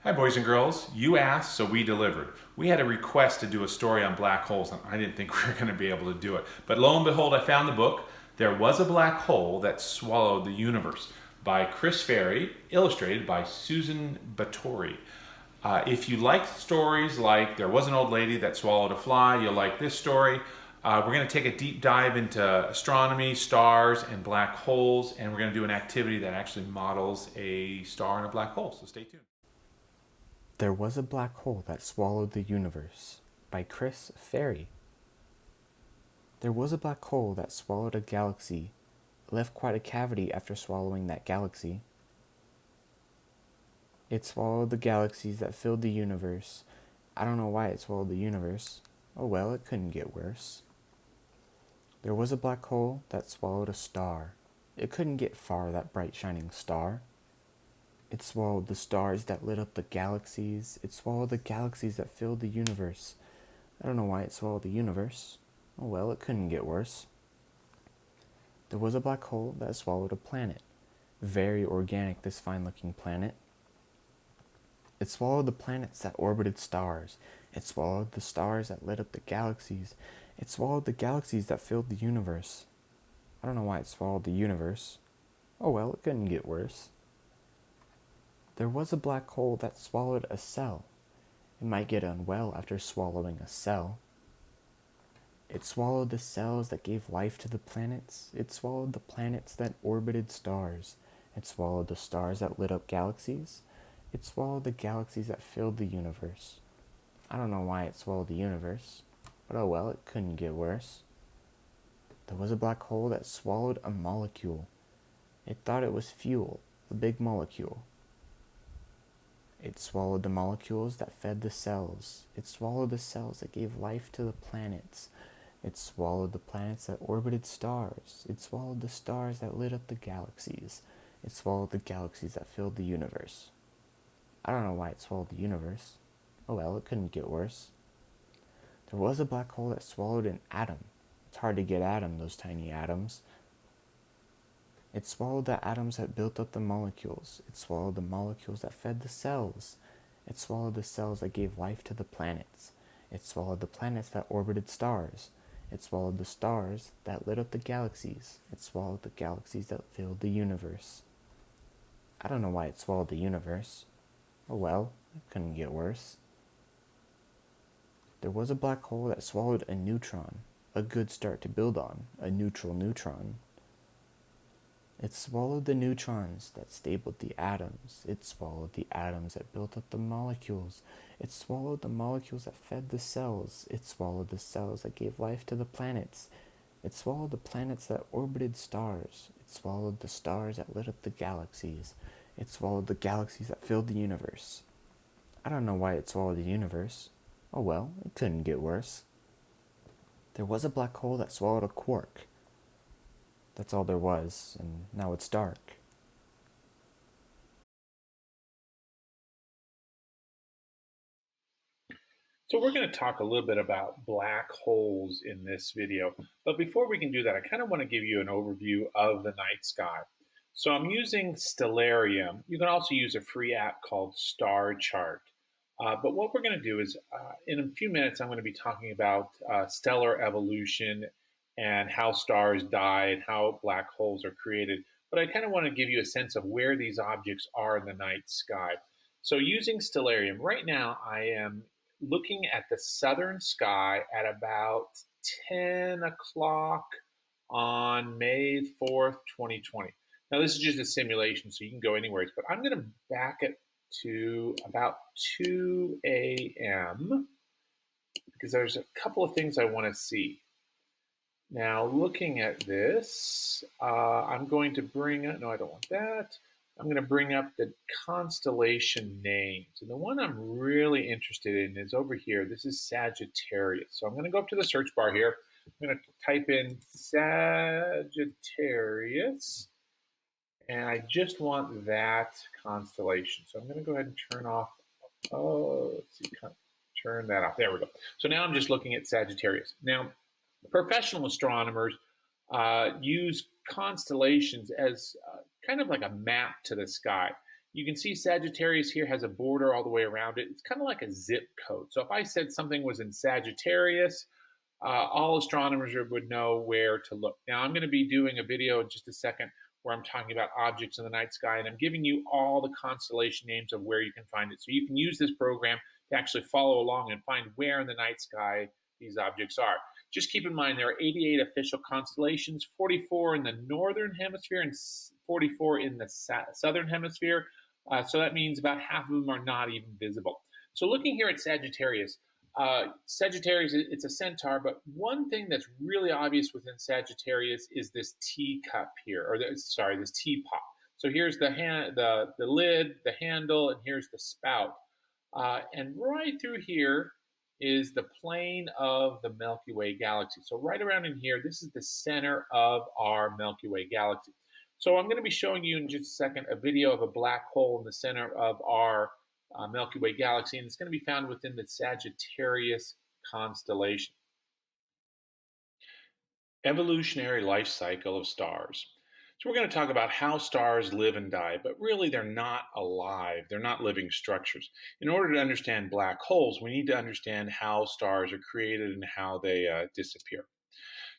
Hi, boys and girls. You asked, so we delivered. We had a request to do a story on black holes, and I didn't think we were going to be able to do it. But lo and behold, I found the book. There Was a Black Hole That Swallowed the Universe by Chris Ferry, illustrated by Susan Batory. If you like stories like There Was an Old Lady That Swallowed a Fly, you'll like this story. We're going to take a deep dive into astronomy, stars, and black holes, and we're going to do an activity that actually models a star and a black hole. So stay tuned. There Was a Black Hole That Swallowed the Universe by Chris Ferry. There was a black hole that swallowed a galaxy. It left quite a cavity after swallowing that galaxy. It swallowed the galaxies that filled the universe. I don't know why it swallowed the universe. Oh well, it couldn't get worse. There was a black hole that swallowed a star. It couldn't get far, that bright shining star. It swallowed the stars that lit up the galaxies. It swallowed the galaxies that filled the universe. I don't know why it swallowed the universe. Oh well, it couldn't get worse. There was a black hole that swallowed a planet. Very organic, this fine-looking planet. It swallowed the planets that orbited stars. It swallowed the stars that lit up the galaxies. It swallowed the galaxies that filled the universe. I don't know why it swallowed the universe. Oh well, it couldn't get worse. There was a black hole that swallowed a cell. It might get unwell after swallowing a cell. It swallowed the cells that gave life to the planets. It swallowed the planets that orbited stars. It swallowed the stars that lit up galaxies. It swallowed the galaxies that filled the universe. I don't know why it swallowed the universe, but oh well, it couldn't get worse. There was a black hole that swallowed a molecule. It thought it was fuel, a big molecule. It swallowed the molecules that fed the cells. It swallowed the cells that gave life to the planets. It swallowed the planets that orbited stars. It swallowed the stars that lit up the galaxies. It swallowed the galaxies that filled the universe. I don't know why it swallowed the universe. Oh well, it couldn't get worse. There was a black hole that swallowed an atom. It's hard to get at them, those tiny atoms. It swallowed the atoms that built up the molecules. It swallowed the molecules that fed the cells. It swallowed the cells that gave life to the planets. It swallowed the planets that orbited stars. It swallowed the stars that lit up the galaxies. It swallowed the galaxies that filled the universe. I don't know why it swallowed the universe. Oh well, it couldn't get worse. There was a black hole that swallowed a neutron. A good start to build on, a neutral neutron. It swallowed the neutrons that stabled the atoms. It swallowed the atoms that built up the molecules. It swallowed the molecules that fed the cells. It swallowed the cells that gave life to the planets. It swallowed the planets that orbited stars. It swallowed the stars that lit up the galaxies. It swallowed the galaxies that filled the universe. I don't know why it swallowed the universe. Oh well, it couldn't get worse. There was a black hole that swallowed a quark. That's all there was, and now it's dark. So we're going to talk a little bit about black holes in this video. But before we can do that, I kind of want to give you an overview of the night sky. So I'm using Stellarium. You can also use a free app called Star Chart. But what we're going to do is, in a few minutes, I'm going to be talking about stellar evolution and how stars die and how black holes are created. But I kind of want to give you a sense of where these objects are in the night sky. So using Stellarium, right now I am looking at the southern sky at about 10 o'clock on May 4th, 2020. Now, this is just a simulation, so you can go anywhere, but I'm going to back it to about 2 a.m. because there's a couple of things I want to see. Now, looking at this, I'm going to bring up, no, I don't want that. I'm going to bring up the constellation names. And the one I'm really interested in is over here. This is Sagittarius. So I'm going to go up to the search bar here. I'm going to type in Sagittarius. And I just want that constellation. So I'm going to go ahead and turn off, let's see, turn that off. There we go. So now I'm just looking at Sagittarius. Now, professional astronomers use constellations as kind of like a map to the sky. You can see Sagittarius here has a border all the way around it. It's kind of like a zip code. So if I said something was in Sagittarius, all astronomers would know where to look. Now, I'm going to be doing a video in just a second where I'm talking about objects in the night sky, and I'm giving you all the constellation names of where you can find it. So you can use this program to actually follow along and find where in the night sky these objects are. Just keep in mind there are 88 official constellations, 44 in the northern hemisphere and 44 in the southern hemisphere. So that means about half of them are not even visible. So looking here at Sagittarius, Sagittarius, it's a centaur, but one thing that's really obvious within Sagittarius is this teacup here, or this teapot. So here's the lid, the handle, and here's the spout. And right through here is the plane of the Milky Way galaxy. So right around in here, this is the center of our Milky Way galaxy. So I'm going to be showing you in just a second a video of a black hole in the center of our Milky Way galaxy, and it's going to be found within the Sagittarius constellation. Evolutionary life cycle of stars. So we're going to talk about how stars live and die, but really they're not alive. They're not living structures. In order to understand black holes, we need to understand how stars are created and how they disappear.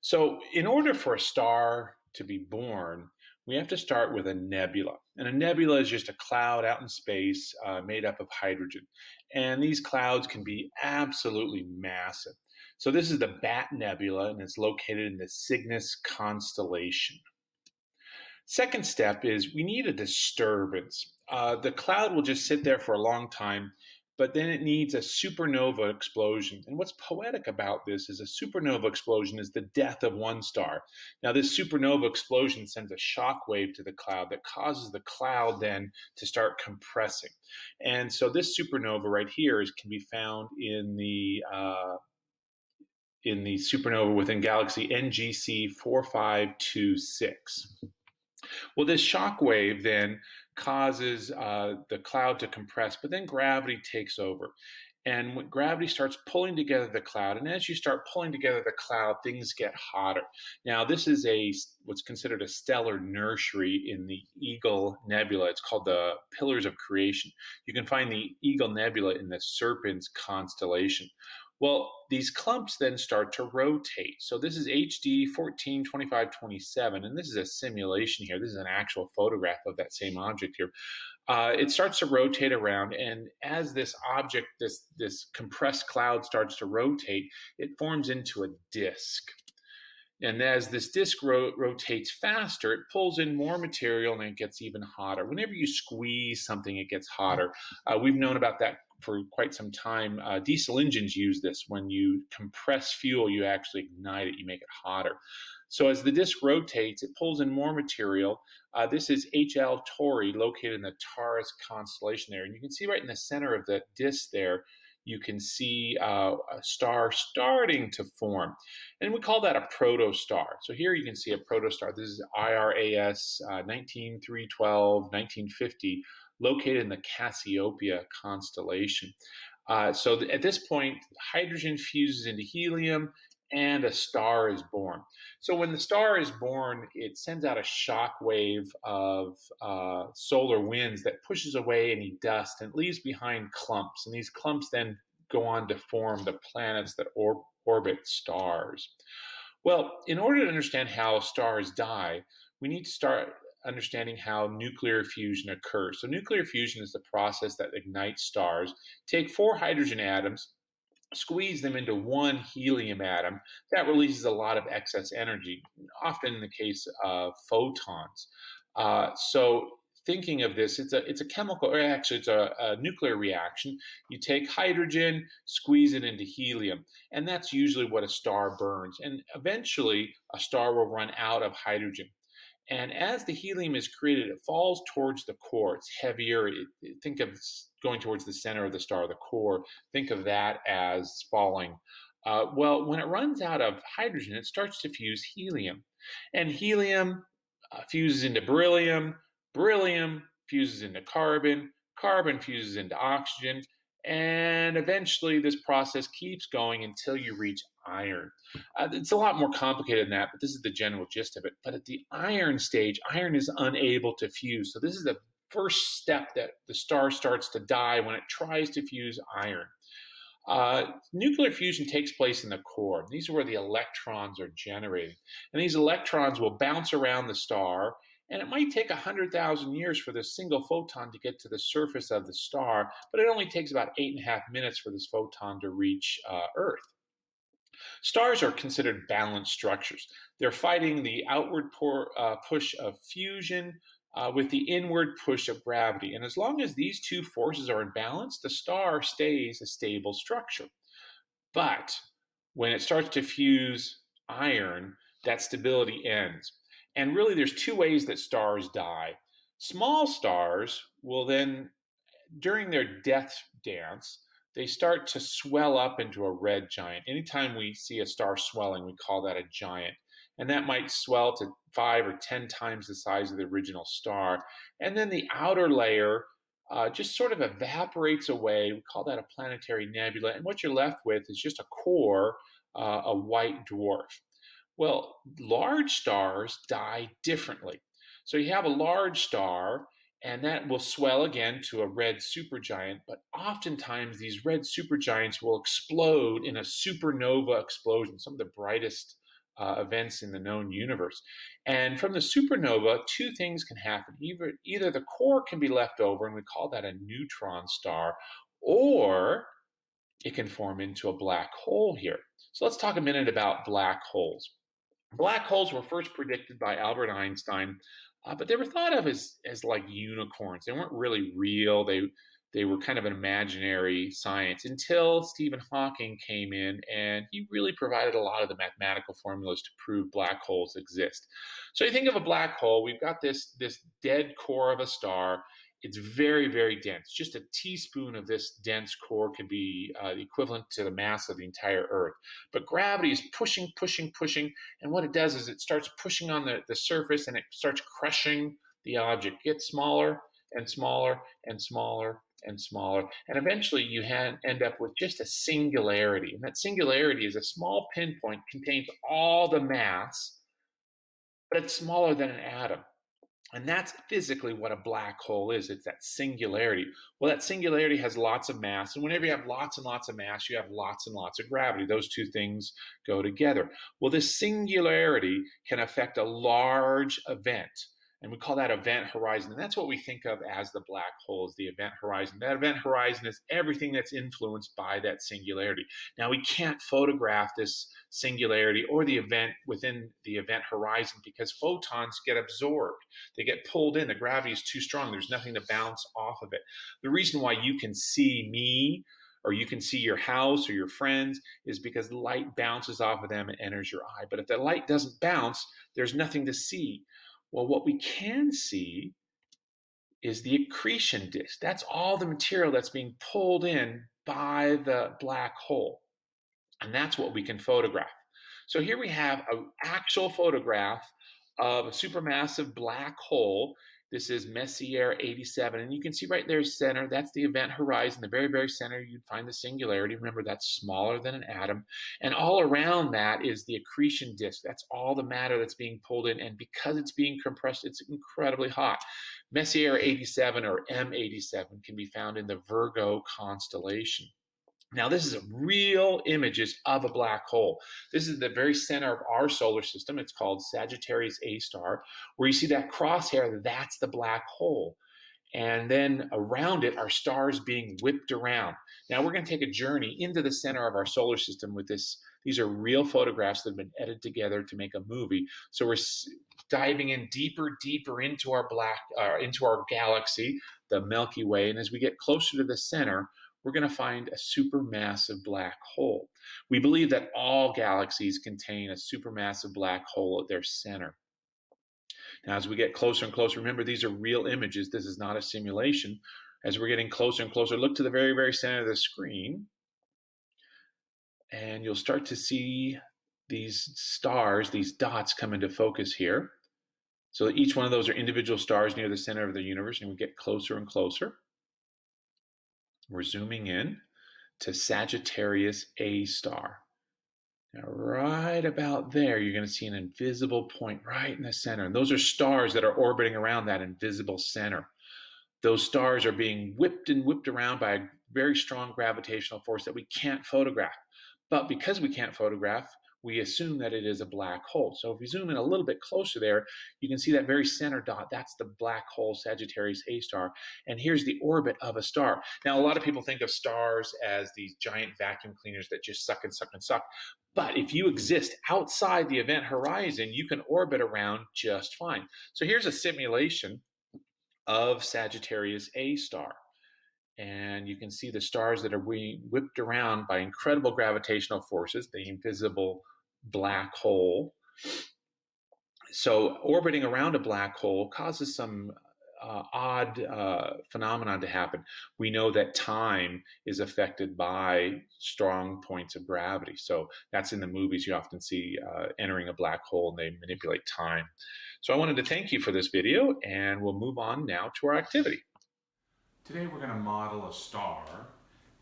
So in order for a star to be born, we have to start with a nebula. And a nebula is just a cloud out in space made up of hydrogen. And these clouds can be absolutely massive. So this is the Bat Nebula, and it's located in the Cygnus constellation. Second step is we need a disturbance. The cloud will just sit there for a long time, but then it needs a supernova explosion. And what's poetic about this is a supernova explosion is the death of one star. Now, this supernova explosion sends a shock wave to the cloud that causes the cloud then to start compressing. And so this supernova right here can be found in the supernova within galaxy NGC 4526. Well, this shock wave then causes the cloud to compress, but then gravity takes over. And when gravity starts pulling together the cloud, and as you start pulling together the cloud, things get hotter. Now, this is what's considered a stellar nursery in the Eagle Nebula. It's called the Pillars of Creation. You can find the Eagle Nebula in the Serpens constellation. Well, these clumps then start to rotate. So this is HD 142527, and this is a simulation here. This is an actual photograph of that same object here. It starts to rotate around, and as this object, this compressed cloud starts to rotate, it forms into a disk. And as this disk rotates faster, it pulls in more material and it gets even hotter. Whenever you squeeze something, it gets hotter. We've known about that for quite some time. Diesel engines use this. When you compress fuel, you actually ignite it, you make it hotter. So as the disk rotates, it pulls in more material. This is HL Tauri, located in the Taurus constellation there. And you can see right in the center of the disk there, you can see a star starting to form. And we call that a protostar. So here you can see a protostar. This is IRAS 19312, 1950, located in the Cassiopeia constellation. So at this point, hydrogen fuses into helium, and a star is born. So when the star is born, it sends out a shock wave of solar winds that pushes away any dust and leaves behind clumps. And these clumps then go on to form the planets that orbit stars. Well, in order to understand how stars die, we need to start understanding how nuclear fusion occurs. So nuclear fusion is the process that ignites stars. Take 4 hydrogen atoms, squeeze them into 1 helium atom. That releases a lot of excess energy, often in the case of photons. So thinking of this, it's a chemical, or actually it's a nuclear reaction. You take hydrogen, squeeze it into helium, and that's usually what a star burns. And eventually, a star will run out of hydrogen. And as the helium is created, it falls towards the core. It's heavier. Think of going towards the center of the star, the core. Think of that as falling. Well, when it runs out of hydrogen, it starts to fuse helium. And helium fuses into beryllium. Beryllium fuses into carbon. Carbon fuses into oxygen. And eventually, this process keeps going until you reach iron. It's a lot more complicated than that, but this is the general gist of it. But at the iron stage, iron is unable to fuse. So this is the first step that the star starts to die when it tries to fuse iron. Nuclear fusion takes place in the core. These are where the electrons are generated. And these electrons will bounce around the star, and it might take 100,000 years for this single photon to get to the surface of the star, but it only takes about 8.5 minutes for this photon to reach Earth. Stars are considered balanced structures. They're fighting the outward push of fusion with the inward push of gravity. And as long as these two forces are in balance, the star stays a stable structure. But when it starts to fuse iron, that stability ends. And really, there's two ways that stars die. Small stars will then, during their death dance, they start to swell up into a red giant. Anytime we see a star swelling, we call that a giant. And that might swell to 5 or 10 times the size of the original star. And then the outer layer just sort of evaporates away. We call that a planetary nebula. And what you're left with is just a core, a white dwarf. Well, large stars die differently. So you have a large star, and that will swell again to a red supergiant. But oftentimes, these red supergiants will explode in a supernova explosion, some of the brightest events in the known universe. And from the supernova, two things can happen. Either the core can be left over, and we call that a neutron star, or it can form into a black hole here. So let's talk a minute about black holes. Black holes were first predicted by Albert Einstein, but they were thought of as like unicorns. They weren't really real. They were kind of an imaginary science until Stephen Hawking came in, and he really provided a lot of the mathematical formulas to prove black holes exist. So you think of a black hole, we've got this dead core of a star. It's very, very dense. Just a teaspoon of this dense core could be the equivalent to the mass of the entire Earth. But gravity is pushing, pushing, pushing. And what it does is it starts pushing on the surface, and it starts crushing the object. It gets smaller and smaller and smaller and smaller. And eventually you end up with just a singularity. And that singularity is a small pinpoint, contains all the mass, but it's smaller than an atom. And that's physically what a black hole is. It's that singularity. Well, that singularity has lots of mass. And whenever you have lots and lots of mass, you have lots and lots of gravity. Those two things go together. Well, this singularity can affect a large event. And we call that event horizon. And that's what we think of as the black hole, is the event horizon. That event horizon is everything that's influenced by that singularity. Now, we can't photograph this singularity or the event within the event horizon because photons get absorbed. They get pulled in. The gravity is too strong. There's nothing to bounce off of it. The reason why you can see me, or you can see your house or your friends, is because the light bounces off of them and enters your eye. But if the light doesn't bounce, there's nothing to see. Well, what we can see is the accretion disk. That's all the material that's being pulled in by the black hole. And that's what we can photograph. So here we have an actual photograph of a supermassive black hole. This is Messier 87. And you can see right there, center, that's the event horizon. The very, very center, you'd find the singularity. Remember, that's smaller than an atom. And all around that is the accretion disk. That's all the matter that's being pulled in. And because it's being compressed, it's incredibly hot. Messier 87, or M87, can be found in the Virgo constellation. Now, this is real images of a black hole. This is the very center of our solar system. It's called Sagittarius A star, where you see that crosshair, that's the black hole. And then around it are stars being whipped around. Now, we're going to take a journey into the center of our solar system with this. These are real photographs that have been edited together to make a movie. So we're diving in deeper, deeper into our galaxy, the Milky Way. And as we get closer to the center, we're going to find a supermassive black hole. We believe that all galaxies contain a supermassive black hole at their center. Now, as we get closer and closer, remember, these are real images. This is not a simulation. As we're getting closer and closer, look to the very, very center of the screen, and you'll start to see these stars, these dots, come into focus here. So each one of those are individual stars near the center of the universe, and we get closer and closer. We're zooming in to Sagittarius A star. Now, right about there, you're going to see an invisible point right in the center. And those are stars that are orbiting around that invisible center. those stars are being whipped and whipped around by a very strong gravitational force that we can't photograph. But because we can't photograph, we assume that it is a black hole. So if we zoom in a little bit closer there, you can see that very center dot. That's the black hole Sagittarius A star. And here's the orbit of a star. Now, a lot of people think of stars as these giant vacuum cleaners that just suck and suck and suck. But if you exist outside the event horizon, you can orbit around just fine. So here's a simulation of Sagittarius A star. And you can see the stars that are being whipped around by incredible gravitational forces, the invisible black hole. So orbiting around a black hole causes some odd phenomenon to happen. We know that time is affected by strong points of gravity. So that's in the movies. You often see entering a black hole and they manipulate time. So I wanted to thank you for this video, and we'll move on now to our activity. Today we're going to model a star,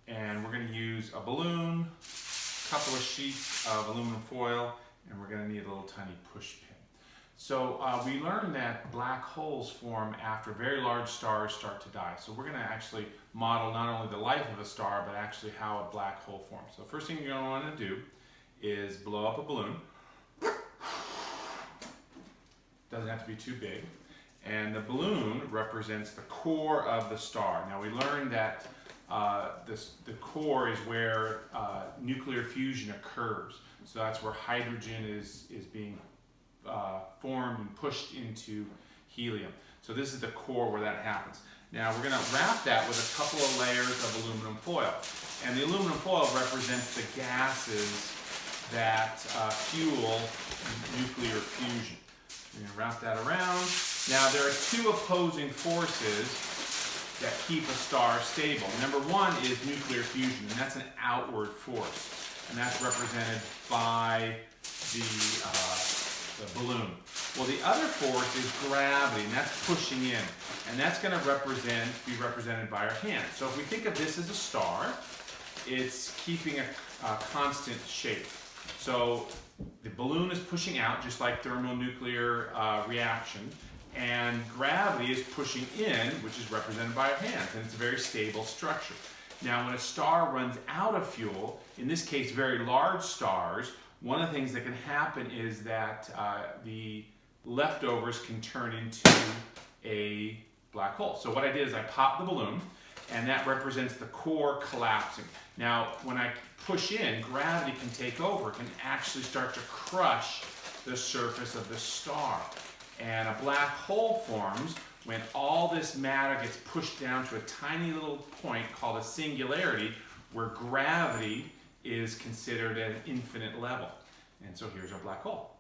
and we're going to use a balloon, a couple of sheets of aluminum foil, and we're going to need a little tiny push pin. So we learned that black holes form after very large stars start to die. So we're going to actually model not only the life of a star, but actually how a black hole forms. So first thing you're going to want to do is blow up a balloon. Doesn't have to be too big. And the balloon represents the core of the star. Now we learned that the core is where nuclear fusion occurs. So that's where hydrogen is being formed and pushed into helium. So this is the core where that happens. Now we're going to wrap that with a couple of layers of aluminum foil. And the aluminum foil represents the gases that fuel nuclear fusion. We're going to wrap that around. Now there are two opposing forces that keep a star stable. Number one is nuclear fusion, and that's an outward force. And that's represented by the balloon. Well, the other force is gravity, and that's pushing in. And that's going to be represented by our hand. So if we think of this as a star, it's keeping a constant shape. So the balloon is pushing out, just like thermonuclear reaction, and gravity is pushing in, which is represented by our hands, and it's a very stable structure. Now, when a star runs out of fuel, in this case very large stars, one of the things that can happen is that the leftovers can turn into a black hole. So what I did is I popped the balloon, and that represents the core collapsing. Now, when I push in, gravity can take over, can actually start to crush the surface of the star. And a black hole forms when all this matter gets pushed down to a tiny little point called a singularity, where gravity is considered at an infinite level. And so here's our black hole.